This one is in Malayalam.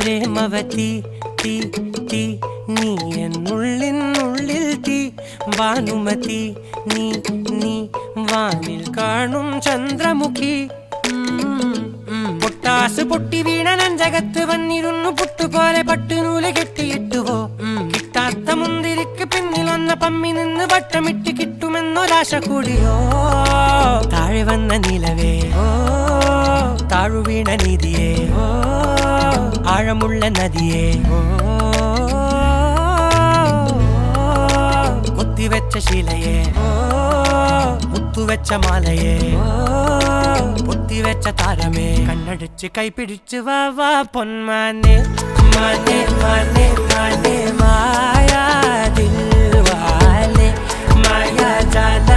പ്രേമവതി തീ തീ നീ എന്നുള്ളിൽ തീ ഭാനുമതി നീ നീ വാനിൽ കാണും ചന്ദ്രമുഖി പൊട്ടാസ് പൊട്ടി വീണ നഞ്ചകത്ത് വന്നിരുന്നു പുട്ടുപോലെ പട്ടുനൂല് കെട്ടിയിട്ടുവോ കിട്ടാത്ത മുന്തിരിക്ക് പിന്നിലൊന്ന പമ്മി നിന്ന് വട്ടമിട്ട് കിട്ടുമെന്നൊരാശ കൂടിയോ താഴെ വന്ന നിലവേ ഓ താഴു വീണ നിധിയേ ഓ ആഴമുള്ള നദിയേ ഓ കൊത്തിവെച്ച ശിലയേ ഓ മുത്തുവെച്ച മാലയേ പൊത്തിവെച്ച താരമേ കണ്ണടിച്ച് കൈപിടിച്ച് വാ വാ പൊന്മാനെ മാനെ മാനെ മാനെ മായാ ദിൽവാലെ മായാ ജാല